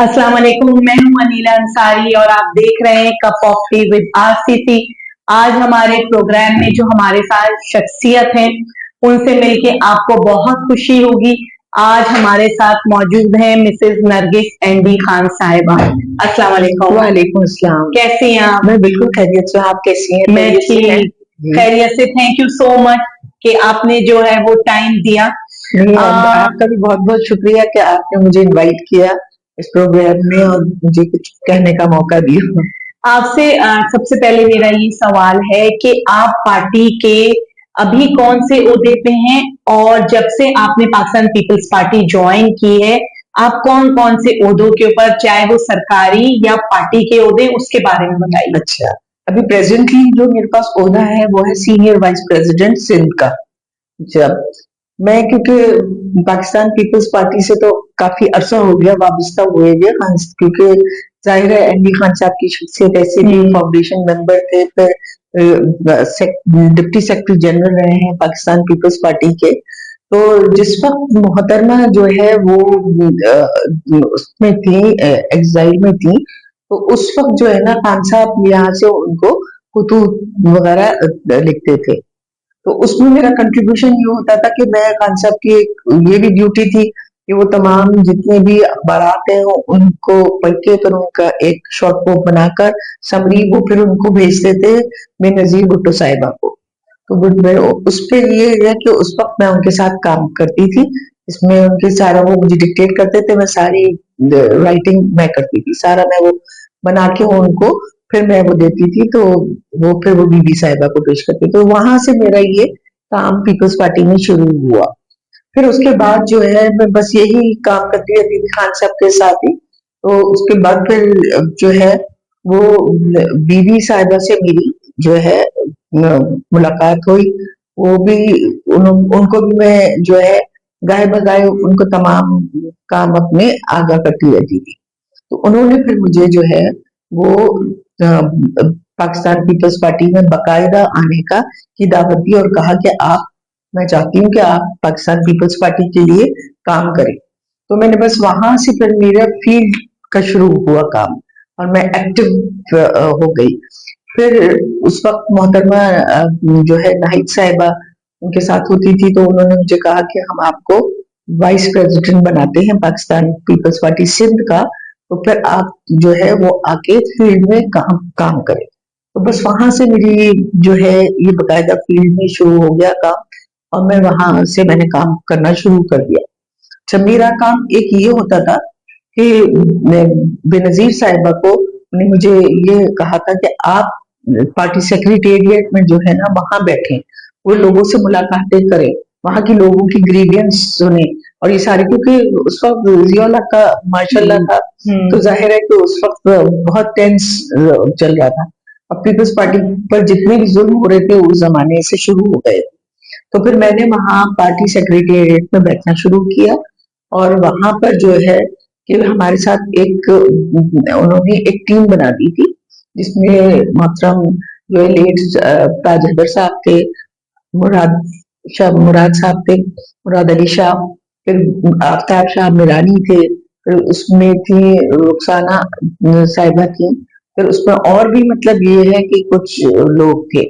अस्सलाम वालेकुम। मैं हूं अनीला अंसारी और आप देख रहे हैं cup of T with RCC. आज हमारे प्रोग्राम में जो हमारे साथ शख्सियत हैं उनसे मिलके आपको बहुत खुशी होगी। आज हमारे साथ मौजूद हैं मिसेज नरगिस एनडी खान साहिबा। अस्सलाम वालेकुम। वालेकुम अस्सलाम। कैसी हैं आप? मैं बिल्कुल खैरियत से। आप कैसी हैं? मैं ठीक, खैरियत से। थैंक यू सो मच कि आपने जो है वो टाइम दिया। आपका भी बहुत बहुत शुक्रिया कि आपने मुझे इनवाइट किया इस प्रोग्राम में और मुझे कुछ कहने का मौका दिया। आपसे सबसे पहले मेरा ये सवाल है कि आप पार्टी के अभी कौन से ओहदे पे हैं और जब से आपने पाकिस्तान पीपल्स पार्टी ज्वाइन की है आप कौन कौन से ओहदों के ऊपर, चाहे वो सरकारी या पार्टी के ओहदे, उसके बारे में बताइए। अच्छा, अभी प्रेजेंटली जो मेरे पास ओहदा है वो है सीनियर वाइस प्रेसिडेंट सिंध का। जब मैं, क्योंकि पाकिस्तान पीपल्स पार्टी से तो काफी अरसा हो गया वाबस्ता हुए हुए, क्योंकि जाहिर है एनडी खान साहब की शख्सियत ऐसे भी फाउंडेशन मेंबर थे, फिर डिप्टी सेक्रेटरी जनरल रहे हैं पाकिस्तान पीपल्स पार्टी के। तो जिस वक्त मोहतरमा जो है वो उसमें थी, एग्जाइल में थी, तो उस वक्त जो है ना खान साहब यहाँ से उनको खुतूत वगैरह लिखते थे। तो उसमें मेरा कंट्रीब्यूशन ये होता था कि मैं खान साहब की एक ये भी ड्यूटी थी कि वो तमाम जितने भी बारात हैं उनको पढ़ के फिर उनका एक शॉर्ट पोस्ट बनाकर समरी वो फिर उनको भेजते थे बेनजीर भुट्टो साहिबा को। तो उस पे ये है कि उस वक्त मैं उनके साथ काम करती थी। इसमें उनके सारा वो मुझे डिक्टेट करते थे, मैं सारी राइटिंग मैं करती थी, सारा मैं वो बना के उनको फिर मैं वो देती थी। तो वो फिर वो बीबी साहिबा को पेश करती। तो वहां से मेरा ये काम पीपल्स पार्टी में शुरू हुआ। फिर उसके बाद जो है मैं बस यही काम करती रहती थी खान साहब के साथ ही। तो उसके बाद फिर जो है वो बीबी साहिबा से मेरी जो है मुलाकात हुई। वो भी उनको भी मैं जो है गाय बगाए उनको तमाम काम अपने आगा करती रहती थी। तो उन्होंने फिर मुझे जो है वो पाकिस्तान पीपल्स पार्टी में बाकायदा आने का की दावत दी और कहा कि आप, मैं चाहती हूँ कि आप पाकिस्तान पीपल्स पार्टी के लिए काम करें। तो मैंने बस वहां से फिर मेरा फील्ड का शुरू हुआ काम और मैं एक्टिव हो गई। फिर उस वक्त मोहतरमा जो है नाहिद साहिबा उनके साथ होती थी, तो उन्होंने मुझे कहा कि हम आपको वाइस प्रेसिडेंट बनाते हैं पाकिस्तान पीपल्स पार्टी सिंध का, तो फिर आप जो है वो आके फील्ड में काम करें। तो बस वहां से मेरी जो है ये बकायदा फील्ड में शुरू हो गया काम और मैं वहां से मैंने काम करना शुरू कर दिया। अच्छा, मेरा काम एक ये होता था कि बेनजीर साहिबा को ने मुझे ये कहा था कि आप पार्टी सेक्रेटेरिएट में जो है ना वहां बैठे, वो लोगों से मुलाकातें करें, वहां के लोगों की ग्रीवियंस सुने और ये सारे, क्योंकि उस वक्त जियाउल्लाह का माशाल्लाह था, तो जाहिर है कि उस वक्त बहुत टेंस चल रहा था। अब पीपल्स पार्टी पर जितने भी जुल्म हो रहे थे उस जमाने से शुरू हो गए। तो फिर मैंने वहां पार्टी सेक्रेटेरिएट में बैठना शुरू किया और वहां पर जो है कि हमारे साथ एक उन्होंने एक टीम बना दी थी जिसमें मोहतरम जो है लेट ताज हैदर साहब थे, मुराद मुराद साहब थे, मुराद अली शाह, फिर आफ्ताब शाह मिरानी थे, फिर उसमें थी रुखसाना साहिबा थी, फिर उसमें और भी मतलब ये है कि कुछ लोग थे।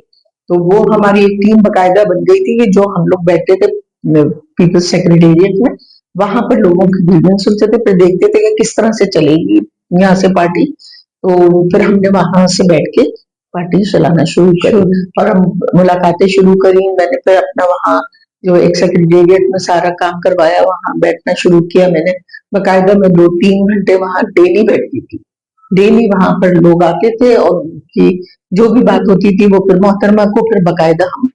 तो वो हमारी एक टीम बकायदा बन गई थी कि जो हम लोग बैठते थे पीपल्स सेक्रेटेरिएट में, वहां पर लोगों की ग्रीवेंस सुनते थे, फिर देखते थे कि किस तरह से चलेगी यहाँ से पार्टी। तो फिर हमने वहां से बैठ के पार्टी चलाना शुरू करी और हम मुलाकातें शुरू करी। मैंने फिर अपना वहाँ जो एक सेक्रेटेरिएट में सारा काम करवाया, वहां बैठना शुरू किया मैंने। बकायदा मैं 2-3 घंटे वहां डेली बैठती थी। डेली वहां पर लोग आते थे और उनकी जो भी बात होती थी वो फिर मोहतरमा को फिर बकायदा हम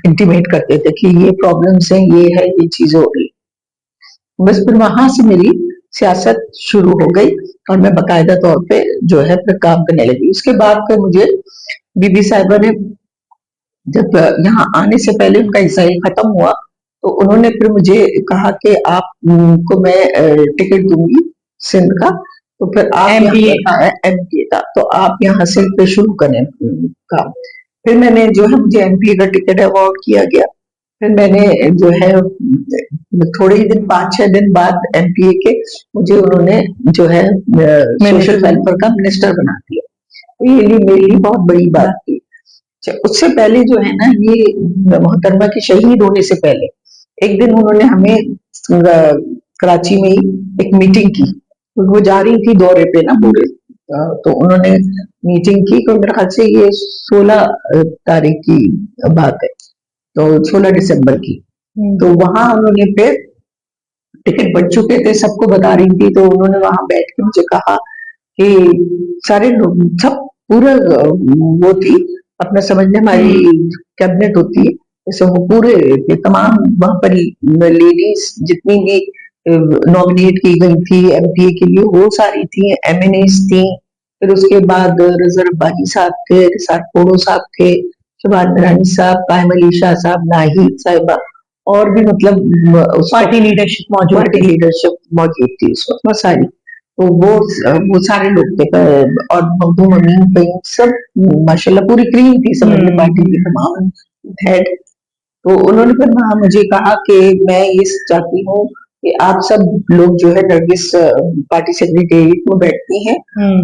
इंटीमेट करते थे कि ये प्रॉब्लम्स हैं, ये है, ये चीजें हो रही। बस फिर वहां से मेरी सियासत शुरू हो गई और मैं बकायदा तौर पे जो है फिर काम करने लगी। उसके बाद फिर मुझे बीबी साहिबा ने, जब यहाँ आने से पहले उनका ईसाई खत्म हुआ, तो उन्होंने फिर मुझे कहा कि आप को मैं टिकट दूंगी सिंध का, तो फिर आप एमपीए का, तो आप यहाँ सिंध पे शुरू करें काम। फिर मैंने जो है मुझे एमपीए का टिकट अवार्ड किया गया फिर मैंने जो है थोड़े ही दिन 5-6 दिन बाद एमपीए के मुझे उन्होंने जो है सोशल वेलफेयर का मिनिस्टर बना दिया। तो ये मेरे लिए बहुत बड़ी बात थी। उससे पहले जो है ना, ये मोहतरमा के शहीद होने से पहले एक दिन उन्होंने हमें कराची में ही एक मीटिंग की। तो वो जा रही थी दौरे पे ना पूरे, तो उन्होंने मीटिंग की। तो मेरे ख्याल से ये 16 तारीख की बात है, तो 16 दिसंबर की। तो वहां उन्होंने फिर टिकट बच चुके थे, सबको बता रही थी। तो उन्होंने वहां बैठ के मुझे कहा कि सारे लोग सब पूरा वो थी अपना, समझ लें हमारी कैबिनेट होती है जैसे, वो पूरे तमाम वहां पर लेडीज जितनी भी नॉमिनेट की गई थी एमपीए के लिए वो सारी थी, एमएनएस थी। फिर उसके बाद रज़ा रब्बानी साहब थे, रिसार कोड़ो साहब थे, शबान नूरानी साहब, कायम अली शाह साहब, नाहिद साहिबा, और भी मतलब पार्टी लीडरशिप मौजूद थी उस वक्त बहुत सारी। तो वो सारे लोग थे, और मखदूम अमीन भाई सब माशाल्लाह पूरी क्रीम थी, समझ में पार्टी की तमाम हेड। तो उन्होंने फिर वहां मुझे कहा कि मैं ये चाहती हूँ कि आप सब लोग जो है नरगिस पार्टी सेक्रेटेरिएट में बैठती हैं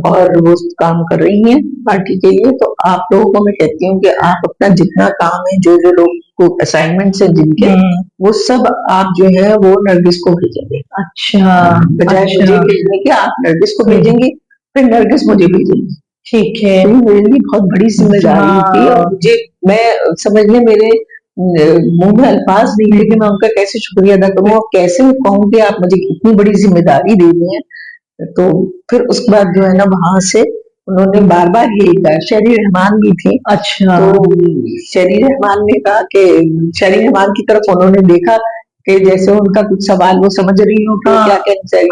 और वो काम कर रही हैं पार्टी के लिए। तो आप लोगों को मैं कहती हूँ कि आप अपना जितना काम है, जो जो लोग को असाइनमेंट्स है जिनके, वो सब आप जो है वो नरगिस को भेजेंगे। अच्छा, बजाय मुझे भेजने के आप नरगिस को भेजेंगे, फिर नरगिस मुझे भेजेंगी। ठीक है। तो मेरे लिए बहुत बड़ी जिम्मेदारी थी, और मुझे, मैं समझ लें मेरे मुंह में अल्फाज नहीं थे कि मैं उनका कैसे शुक्रिया अदा करूं और कैसे कहूं कि आप मुझे इतनी बड़ी जिम्मेदारी दे दी है। तो फिर उसके बाद जो है ना, वहां से उन्होंने बार बार यही कहा। शहरी रहमान भी थी। अच्छा। तो शहरी रहमान ने कहा कि शहरी रहमान की तरफ उन्होंने देखा कि जैसे उनका कुछ सवाल वो समझ रही हो कि क्या कहना चाहिए।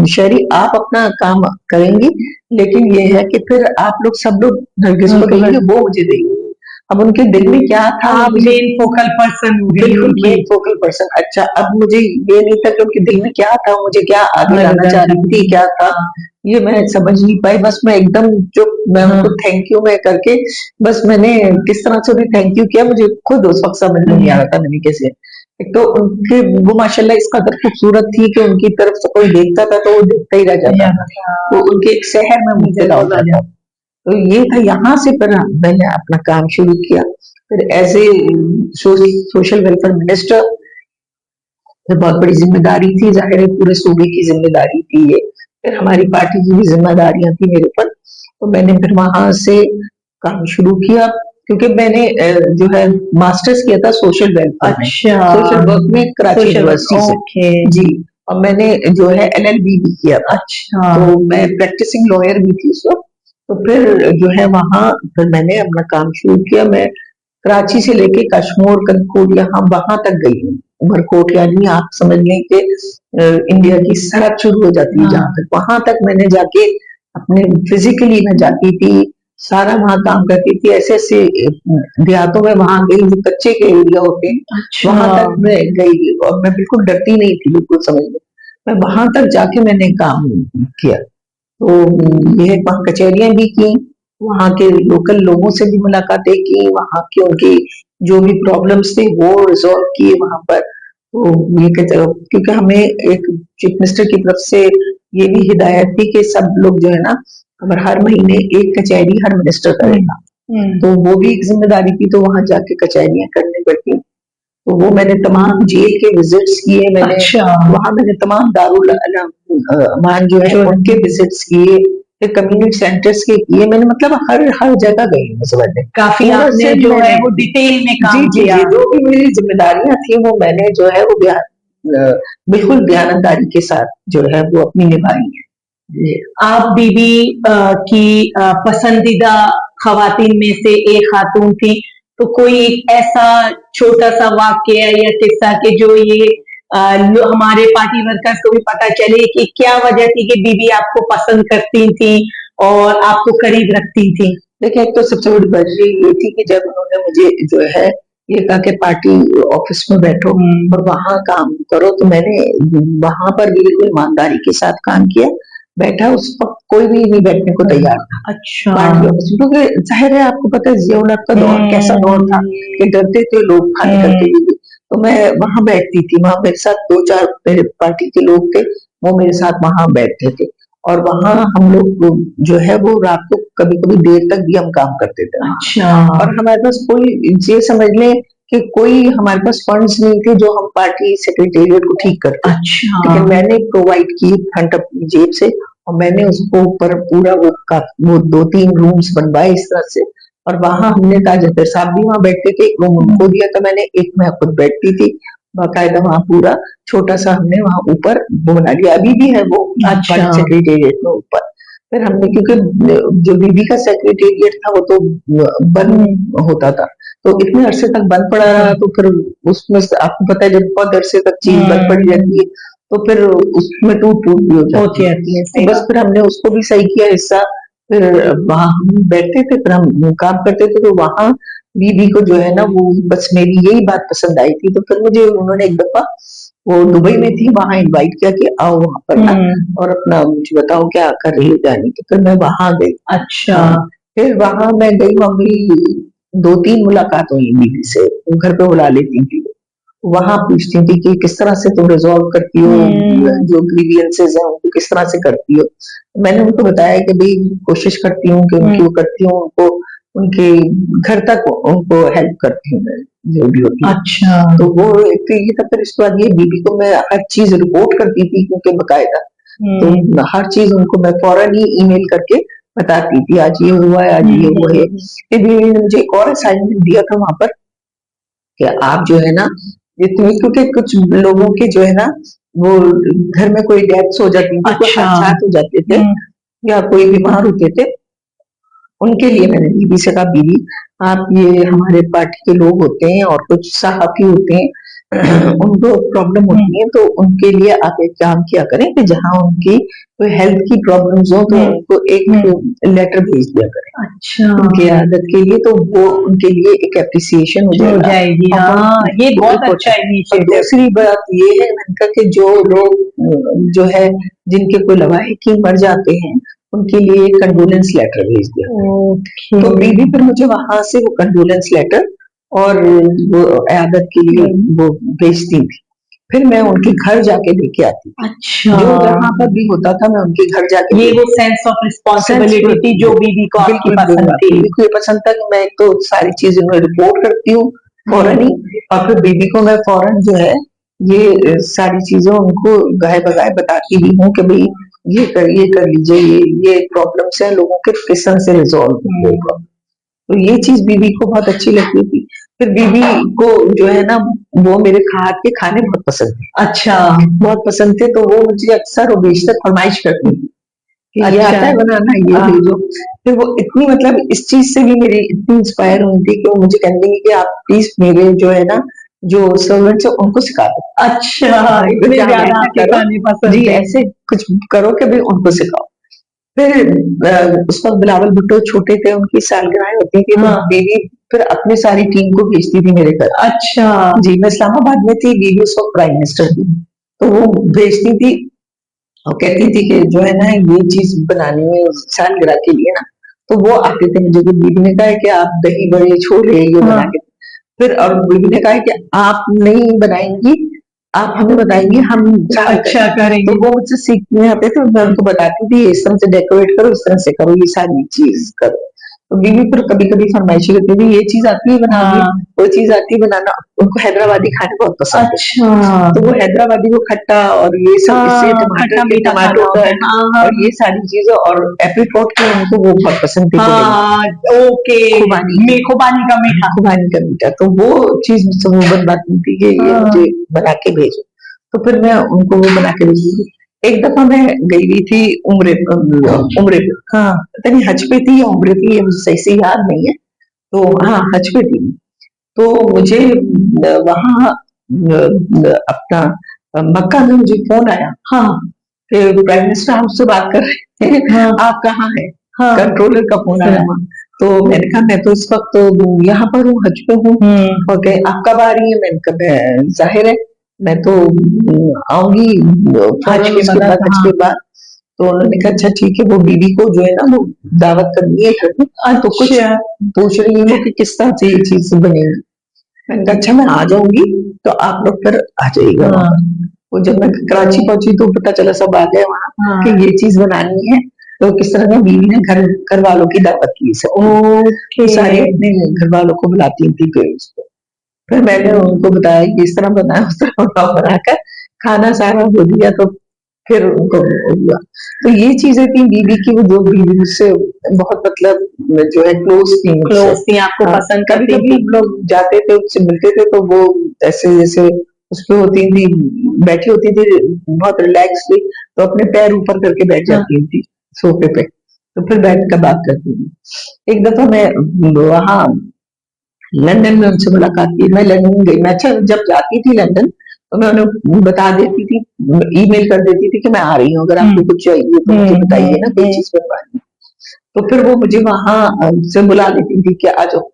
शहरी आप अपना काम करेंगी, लेकिन ये है कि फिर आप लोग सब लोग नरगिस को देंगे, वो मुझे देंगे। अब उनके दिल में क्या था, आप मेन फोकल पर्सन हो गई। बिल्कुल मेन फोकल पर्सन। अच्छा, अब मुझे ये नहीं था कि उनके दिल में क्या था, मुझे क्या आगे लाना चाह रही थी, क्या था ये मैं समझ नहीं पाई। बस मैं एकदम जो मैं उनको थैंक यू मैं करके, बस मैंने किस तरह से उन्हें थैंक यू किया, मुझे खुद उस वक्त समझ में नहीं आ रहा था मैंने कैसे। एक तो उनके वो माशाल्लाह इस कदर खूबसूरत थी कि उनकी तरफ से कोई देखता था तो वो देखता ही रह जाता था। तो उनके एक शहर में मुझे होता था। तो ये था, यहाँ से फिर मैंने अपना काम शुरू किया। फिर as a social welfare minister, बहुत बड़ी जिम्मेदारी थी, जाहिर है पूरे सूबे की जिम्मेदारी थी ये। फिर हमारी पार्टी की भी जिम्मेदारियां थी मेरे पर। तो मैंने फिर वहां से काम शुरू किया, क्योंकि मैंने जो है मास्टर्स किया था सोशल वेलफेयर में, सोशल वर्क में कराची यूनिवर्सिटी से। जी, और मैंने जो है एलएलबी भी किया था। अच्छा। तो मैं प्रैक्टिसिंग लॉयर भी थी उस वक्त। तो फिर जो है वहां फिर मैंने अपना काम शुरू किया। मैं कराची से लेके कश्मीर, कनकोट, यहाँ वहां तक गई हूँ। उमरकोट यानी आप समझ लें कि इंडिया की सड़क शुरू हो जाती है जहां तक, वहां तक मैंने जाके अपने फिजिकली मैं जाती थी, सारा वहां काम करती थी। ऐसे ऐसे देहातों में वहां गई जो कच्चे के एरिया होते हैं। अच्छा। वहां तक मैं गई और मैं बिल्कुल डरती नहीं थी, बिल्कुल समझ लो। मैं वहां तक जाके मैंने काम किया। तो ये वहाँ कचहरियां भी की, वहाँ के लोकल लोगों से भी मुलाकातें की, वहाँ की उनकी जो भी प्रॉब्लम्स थे वो रिजॉल्व किए वहां पर। तो ये क्योंकि हमें एक चीफ मिनिस्टर की तरफ से ये भी हिदायत थी कि सब लोग जो है ना, हर महीने एक कचहरी हर मिनिस्टर करेगा। तो वो भी एक जिम्मेदारी थी, तो वहां जाके कचहरियां करनी पड़ती। तो वो मैंने तमाम जेल के विजिट्स किए मैंने। अच्छा। वहां मैंने तमाम दारुल अमान जो है उनके विजिट्स किए, फिर कम्युनिटी सेंटर्स के किए मैंने, मतलब हर जगह गई मैं समझ में। काफी आपने जो है वो डिटेल में काम किया। जी, जो भी मेरी जिम्मेदारियां थी वो मैंने जो है वो बिल्कुल बयानदारी के साथ जो है वो अपनी निभाई है। आप बीबी की पसंदीदा खवातीन में से एक खातून थी, तो कोई एक ऐसा छोटा सा वाक्य या किस्सा के जो ये हमारे पार्टी वर्कर्स को भी पता चले कि क्या वजह थी कि बीबी आपको पसंद करती थी और आपको करीब रखती थी। देखिए, एक तो सबसे बड़ी वजह ये थी कि जब उन्होंने मुझे जो है ये कहा कि पार्टी ऑफिस में बैठो और वहां काम करो, तो मैंने वहां पर भी बिल्कुल ईमानदारी के साथ काम किया। बैठा, उस वक्त कोई भी नहीं बैठने को तैयार था अच्छा। पार्टी ऑफिस, क्योंकि जाहिर है आपको पता है जियाउल हक का दौर कैसा दौर था कि डरते थे लोग खाने करके भी। तो मैं वहां बैठती थी, वहां मेरे साथ 2-4 मेरे पार्टी के लोग थे, वो मेरे साथ वहां बैठते थे, और वहां हम लोग जो है वो रात को कभी कभी देर तक भी हम काम करते थे। अच्छा। और हमारे पास कोई, ये समझ लें कि कोई हमारे पास फंड्स नहीं थे जो हम पार्टी सेक्रेटेरिएट को ठीक करते। अच्छा। लेकिन मैंने प्रोवाइड की फंड अपनी जेब से, और मैंने उसको ऊपर पूरा वो 2-3 रूम्स बनवाए इस तरह से, और वहां हमने कहा जफर साहब भी वहां बैठते थे, एक रूम उनको दिया था मैंने, एक मैं खुद बैठती थी बाकायदा वहां पूरा छोटा सा हमने वहां ऊपर वो बना लिया, अभी भी है वो अच्छा। सेक्रेटेरिएट में ऊपर। फिर हमने, क्योंकि जो बीबी का सेक्रेटेरिएट था वो तो बंद होता था, तो इतने अरसे तक बंद पड़ा रहा, तो फिर उसमें आपको पता है जब बहुत अरसे तक चीज बंद पड़ी रहती है तो फिर उसमें टूट टूट भी हो जाती है। तो बस फिर हमने उसको भी सही किया हिस्सा, फिर वहां हम बैठते थे, फिर हम काम करते थे, तो वहां बीबी को जो है ना वो बस मेरी यही बात पसंद आई थी, तो फिर मुझे उन्होंने एक दफा, वो दुबई में थी, वहां इनवाइट किया कि आओ वहां पर ना और अपना मुझे बताओ क्या कर रही हो क्या नहीं, तो फिर मैं वहां गई। अच्छा। फिर वहां मैं गई, मम्मी 2-3 मुलाकात हुई बीबी से, वो घर पे बुला लेती थी, वहां पूछती थी कि किस तरह से तुम रिजॉल्व करती हो जो ग्रीवियंसेस हैं उनको किस तरह से करती हो। मैंने उनको बताया कि भाई कोशिश करती हूँ कि उनकी वो करती हूँ, उनको उनके घर तक उनको हेल्प करती हूँ मैं, जो भी होती है। अच्छा। तो वो एक तो ये था, फिर इसके बाद ये बीबी को मैं हर चीज रिपोर्ट करती थी क्योंकि बकायदा, तो हर चीज उनको मैं फौरन ही ईमेल करके बताती थी, आज ये हुआ है, आज ये हुआ है। फिर बीबी ने मुझे एक और असाइनमेंट दिया था वहां पर कि आप जो है ना, ये क्योंकि कुछ लोगों के जो है ना वो घर में कोई डेथ्स हो जाती थी, कोई हादसात हो जाते थे या कोई बीमार होते थे, उनके लिए मैंने बीबी से कहा, बीबी आप ये हमारे पार्टी के लोग होते हैं और कुछ सहाफी होते हैं, उनको प्रॉब्लम होती है, तो उनके लिए आप एक काम किया करें कि जहां उनकी कोई हेल्थ की प्रॉब्लम्स हो तो उनको एक लेटर भेज दिया करें। अच्छा। उनकी आदत के लिए, तो वो उनके लिए एक एप्रिसिएशन हो जाएगी। हाँ, ये बहुत अच्छा इनिशिएटिव। दूसरी बात ये है मैंने कहा कि जो लोग जो है जिनके कोई लवाहिकीन मर जाते हैं उनके लिए कंडोलेंस लेटर भेज दिया। तो बीबी फिर मुझे वहां से वो कंडोलेंस लेटर और वो आदत के लिए वो भेजती थी, फिर मैं उनके घर जाके लेके आती थी। अच्छा। जो जहां पर भी होता था मैं उनके घर जाके, ये वो सेंस ऑफ रिस्पॉन्सिबिलिटी थी जो बीबी को आपकी पसंद थी। बीबी को ये पसंद था कि मैं एक तो सारी चीजें में रिपोर्ट करती हूँ फौरन ही, और फिर बीबी को मैं फौरन जो है ये सारी चीजें उनको गाय बगाए बताती भी हूँ कि भाई ये कर लीजिए, ये प्रॉब्लम्स हैं लोगों के, किस तरह से रिजॉल्व होगा। तो ये चीज बीबी को बहुत अच्छी लगती थी। फिर बीबी को जो है ना वो मेरे हाथ के खाने बहुत पसंद थे। अच्छा। बहुत पसंद थे, तो वो मुझे अक्सर और बेशतर फरमाइश करती थी कि ये आता है बनाना, ये भेजो। फिर वो इतनी मतलब इस चीज से भी मेरी इतनी इंस्पायर हुई थी कि वो मुझे कहने लगी कि आप प्लीज मेरे जो है ना जो सर्वेंट्स है उनको सिखा दो। अच्छा, इतने ज्यादा आपके गाने पसंद जी, ऐसे कुछ करो कि भाई उनको सिखाओ। फिर उस वक्त बिलावल भुट्टो छोटे थे, उनकी सालगिरह होती थी, तो बीवी फिर अपनी सारी टीम को भेजती थी मेरे घर। अच्छा जी, मैं इस्लामाबाद में थी, बीवी उस वक्त प्राइम मिनिस्टर थी, तो वो भेजती थी और कहती थी कि जो है ना ये चीज बनानी है सालगिरह के लिए ना, तो वो आते थे मुझे। बीवी ने कहा कि आप दही बड़े छोले ये बना के, फिर और बीवी ने कहा कि आप नहीं बनाएंगी, आप हमें बताएंगी, हम अच्छा करेंगे। तो वो मुझसे सीखने आते थे, मैं उनको बताती थी इस तरह से डेकोरेट करो, इस तरह से करो, ये सारी चीज करो। तो बीवी फिर कभी कभी फरमाइशी करती थी ये चीज आती है बनाना, वो चीज आती है बनाना। उनको हैदराबादी खाने बहुत पसंद है। अच्छा। तो वो हैदराबादी को खट्टा और ये सब इससे टमाटो और ये सारी चीजें और एप्रिकॉट के उनको वो बहुत पसंद थी। ओके, खुबानी का मीठा, खुबानी का मीठा, तो वो चीज मुझसे वो बनवाती थी कि ये मुझे बना के भेजो। तो फिर मैं उनको वो बना के भेजी। एक दफा मैं गई हुई थी उम्रे पे, हाँ पता नहीं हज पे थी या उम्रे पे, ये मुझे सही से याद नहीं है। तो हाँ हज पे थी, तो मुझे वहां अपना मक्का में मुझे फोन आया, हाँ प्राइम मिनिस्टर आपसे बात कर रहे हैं, हाँ, आप कहाँ हैं? हाँ, कंट्रोलर का फोन आया वहां। तो मैंने कहा मैं तो इस वक्त तो यहाँ पर हूँ, हज पे हूँ। और कहे आप कब आ रही है? मैंने कहा जाहिर है मैं तो आऊंगी हज के बाद। तो उन्होंने कहा अच्छा ठीक है, वो बीवी को जो है ना वो दावत करनी है घर में, तो कुछ अच्छा पूछ रही हूँ कि किस तरह से ये चीज बनेगी। मैंने कहा अच्छा मैं आ जाऊंगी, तो आप लोग फिर आ जाइएगा वहाँ पर। वो जब मैं कराची पहुंची तो पता चला सब आ गए वहाँ कि ये चीज बनानी है, तो किस तरह ना बीवी ने घर वालों की दावत की सब, ओके तो सारे अपने घर वालों को बुलाती थी पेरेंट्स को। फिर मैंने उनको बताया कि इस तरह बनाया, उस तरह बनाकर खाना सारा हो दिया, तो फिर उनको हुआ। तो ये चीजें थी बीवी की, वो जो बीवी से बहुत मतलब जो है क्लोज थी मुझसे। क्लोज थी, आपको पसंद कभी करती कभी थी। हम लोग जाते थे, उससे मिलते थे, तो वो ऐसे जैसे उस पे होती थी, बैठी होती थी बहुत रिलैक्स थी, तो अपने पैर ऊपर करके बैठ जाती थी सोफे पे, तो फिर बैठ कर बात करती थी। एक दफा मैं वहाँ लंदन में उनसे मुलाकात की, मैं लंदन गई। मैं अच्छा जब जाती थी लंदन तो मैं उन्हें बता देती थी, ईमेल कर देती थी कि मैं आ रही हूँ, अगर आपको कुछ चाहिए तो मुझे बताइए ना, कोई चीज बनवानी। तो फिर वो मुझे वहां से बुला लेती थी कि आ जाओ।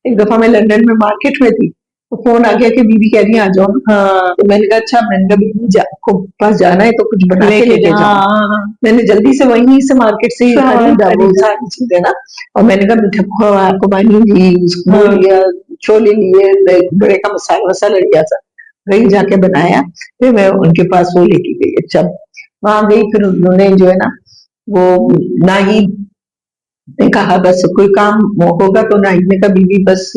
एक दफा मैं लंदन में मार्केट में थी, तो फोन आ गया कि बीबी कह रही है आ जाओ ना। तो मैंने कहा अच्छा, मैंने कहा बीबी को पास जाना है तो कुछ बना के लेके जाओ। मैंने जल्दी से वहीं से मार्केट से खरीदा वो सारी चीजें ना, और मैंने कहा मीठा खोआ आपको पानी ली, वो लिया, छोले लिए, बड़े का मसाला वसाला लिया था, वही जाके बनाया। फिर मैं उनके पास वो लेके गई। अच्छा वहां गई, फिर उन्होंने जो है ना वो ना ही ने कहा बस कोई काम होगा तो ना, ने कहा बीवी बस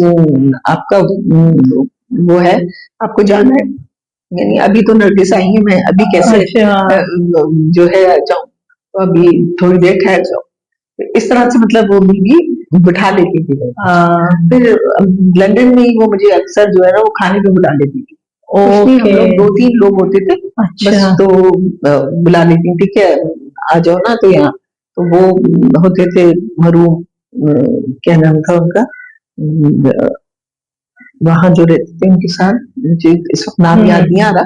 आपका वो है, आपको जाना है, यानी अभी तो नरगिस आई है, मैं अभी कैसे जो है जाऊं, तो अभी थोड़ी देर ठहर जाओ। तो इस तरह से मतलब वो बीवी बिठा लेती थी। फिर लंदन में ही वो मुझे अक्सर जो है ना वो खाने पे बुला लेती थी। कुछ नहीं, हम लोग 2-3 लोग होते थे बस, तो बुला लेती थी कि आ जाओ ना, तो यहाँ तो वो होते थे मरूम, क्या नाम था उनका, वहां जो रहते थे उनके साथ, मुझे इस वक्त नाम याद नहीं आ रहा,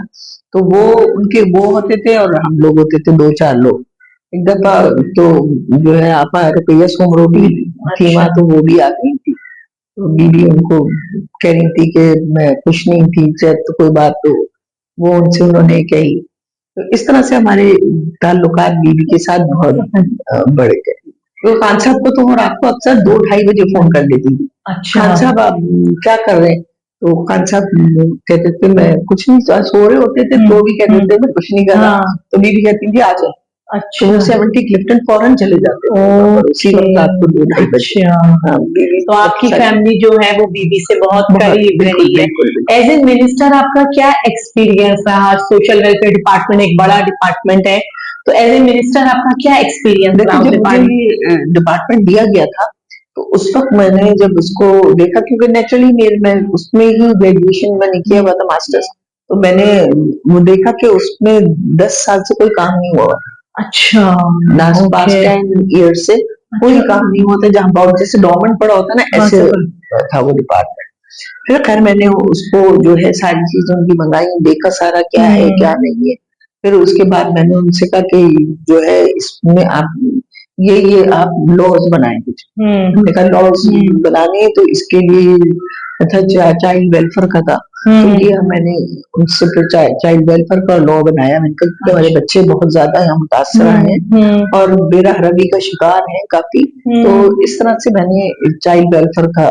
तो वो उनके वो होते थे और हम लोग होते थे 2-4 लोग। एक दफा तो जो है आपा रुपया सोमरो भी थी वहां, तो वो भी आ गई थी। तो बीबी उनको कह रही थी कि मैं खुश नहीं थी, चाहे तो कोई बात, तो वो उनसे उन्होंने कही। तो इस तरह से हमारे ताल्लुकात बीबी के साथ बहुत बढ़ गए। तो खान साहब को तो रात को अक्सर 2-2:30 बजे फोन कर लेती थी, खान साहब आप क्या कर रहे हैं? तो खान साहब कहते थे मैं कुछ नहीं, सो रहे होते थे, तो भी कहते थे मैं कुछ नहीं कर रहा। तो बीबी कहती थी आ जाओ। तो वो 70 क्लिफ्टन फौरन चले जाते थे और उसी वक्त रात को 2-2:30 बजे। बीवी तो आपकी फैमिली जो है वो बीबी से बहुत करीब रही है। एज ए मिनिस्टर आपका क्या एक्सपीरियंस रहा? सोशल वेलफेयर डिपार्टमेंट एक बड़ा डिपार्टमेंट है, तो एज ए मिनिस्टर आपका क्या एक्सपीरियंस रहा? जब मुझे डिपार्टमेंट दिया गया था तो उस वक्त मैंने जब उसको देखा, क्योंकि नेचुरली मैं उसमें ही ग्रेजुएशन मैंने किया हुआ था, मास्टर्स, तो मैंने वो देखा कि उसमें 10 साल से कोई काम नहीं हुआ। अच्छा, लास्ट पास्ट 10 ईयर से कोई काम नहीं हुआ था, जहाँ बहुत जैसे डॉर्मेंट पड़ा होता ना, ऐसे था वो डिपार्टमेंट। फिर खैर मैंने उसको जो है सारी चीजें उनकी मंगाई, देखा सारा क्या है क्या नहीं है। फिर उसके बाद मैंने उनसे कहा कि जो है इसमें आप ये आप लॉज बनाए कुछ। हमने कहा लॉज बनाने हैं, तो इसके लिए अच्छा चाइल्ड वेलफेयर का था, तो ये मैंने उनसे फिर चाइल्ड वेलफेयर का लॉ बनाया। मैंने कहा कि हमारे बच्चे बहुत ज्यादा यहाँ मुतासर हैं और बेराहरवी का शिकार हैं काफी, तो इस तरह से मैंने चाइल्ड वेलफेयर का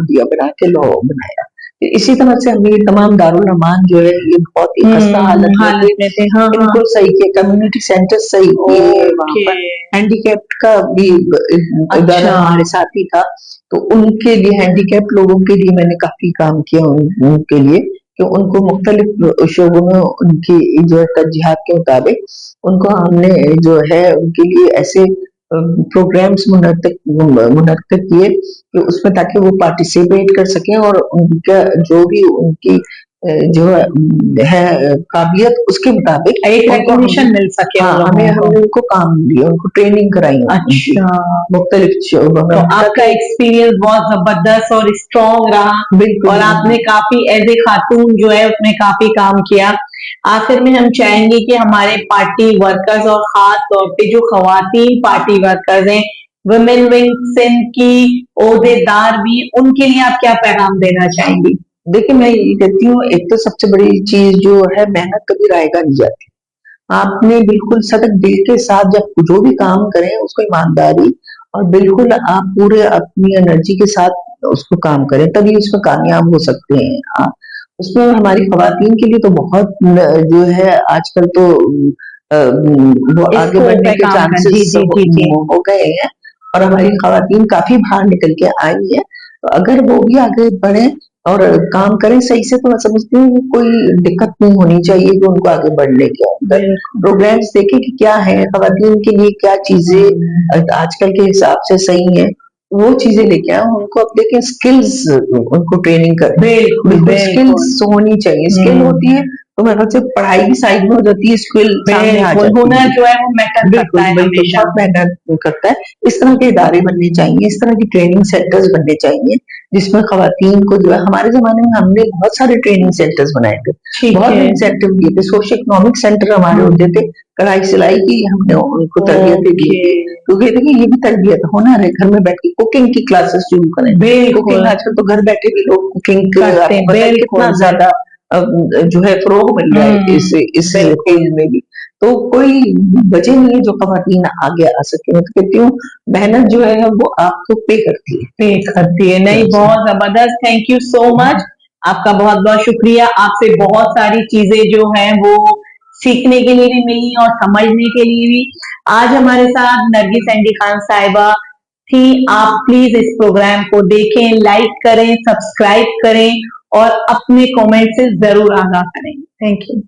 दिया बना के लॉ बनाया। इसी तरह से हमने ये तमाम दारुल अमान जो है ये बहुत ही खस्ता हालत में थे, इनको सही किया, कम्युनिटी सेंटर सही किए, वहाँ पर हैंडीकैप्ड का भी इदारा हमारे साथ ही था, तो उनके लिए हैंडीकैप्ड लोगों के लिए मैंने काफी काम किया उनके लिए, कि उनको मुख्तलिफ शोबों में उनकी जो है तरजीहात के मुताबिक उनको हमने जो है उनके लिए ऐसे प्रोग्राम्स मुनक्किद किए कि उसमें ताकि वो पार्टिसिपेट कर सकें और उनका जो भी उनकी जो है काबिलियत उसके मुताबिक एक रिकॉग्निशन मिल सके। हाँ, हमने उनको काम दिया, उनको ट्रेनिंग कराई। अच्छा, मुख्तलिफ शोबों में। तो आपका एक्सपीरियंस बहुत जबरदस्त और स्ट्रॉन्ग रहा, बिल्कुल, और आपने काफी एज ए खातून जो है उसमें काफी काम किया। आखिर में हम चाहेंगे कि हमारे पार्टी वर्कर्स और खास तौर पे जो खवातीन पार्टी वर्कर्स हैं, वुमेन विंग सिंध की ओहदेदार भी, उनके लिए आप क्या पैगाम देना चाहेंगी? देखिए मैं ये कहती हूँ, एक तो सबसे बड़ी चीज जो है मेहनत कभी रायगा नहीं जाती। आपने बिल्कुल सतत दिल के साथ जब जो भी काम करें उसको ईमानदारी और बिल्कुल आप पूरे अपनी एनर्जी के साथ उसको काम करें, तभी उसमें कामयाब हो सकते हैं आप। उसमें हमारी खवातीन के लिए तो बहुत जो है आजकल तो वो आगे स्कोप बढ़ने है के काम का। जी चांसेस जी जी जी। हो गए हैं और हमारी खवातीन काफी बाहर निकल के आई है। तो अगर वो भी आगे बढ़े और काम करें सही से, तो मैं समझती हूँ कोई दिक्कत नहीं होनी चाहिए कि उनको आगे बढ़ने के अंदर। बिल्कुल। प्रोग्राम्स देखें कि क्या है खवातीन के लिए, क्या चीजें आजकल के हिसाब से सही है, वो चीजें लेके आए उनको। अब देखें स्किल्स, उनको ट्रेनिंग कर बिल्कुल बिल्कुल बिल्कुल। स्किल्स होनी चाहिए। स्किल होती है तो मेरे ख्याल से पढ़ाई भी साइड में हो जाती है, स्किल सामने आ बिल्कुल, जाती हुनर है। जो है वो मैटर करता बिल्कुल है बिल्कुल हमेशा। बहुत मेहनत करता है। इस तरह के इदारे बनने चाहिए, इस तरह की ट्रेनिंग सेंटर्स बनने चाहिए जिसमें खवातीन को जो है, हमारे जमाने में हमने बहुत सारे ट्रेनिंग सेंटर्स बनाए थे, ठीक बहुत है। इंसेंटिव दिए थे, सोशो इकोनॉमिक सेंटर हमारे होते थे, कढ़ाई सिलाई की हमने उनको तरबियतें दी ओके। थी। क्योंकि देखिए ये भी तरबियत होना है, घर में बैठ के कुकिंग की क्लासेस शुरू करें। कुकिंग बिल्कुल आजकल तो घर बैठे भी लोग कुकिंग करते हैं। आपको पता है कितना बिल्कुल ज्यादा जो है फरोग मिल रहा है इस बिल्कुल। फील्ड में भी। तो कोई वजह नहीं है जो खवातीन आगे आ सके। मैं तो कहती हूँ मेहनत जो है वो आपको पे करती है। पे करती है। नहीं, अच्छा। बहुत जबरदस्त, थैंक यू सो मच। आपका बहुत बहुत शुक्रिया। आपसे बहुत सारी चीजें जो हैं वो सीखने के लिए भी मिली और समझने के लिए भी। आज हमारे साथ नरगिस एंडी खान साहिबा थी। आप प्लीज इस प्रोग्राम को देखें, लाइक करें, सब्सक्राइब करें और अपने कमेंट से जरूर आगाह करें। Thank you.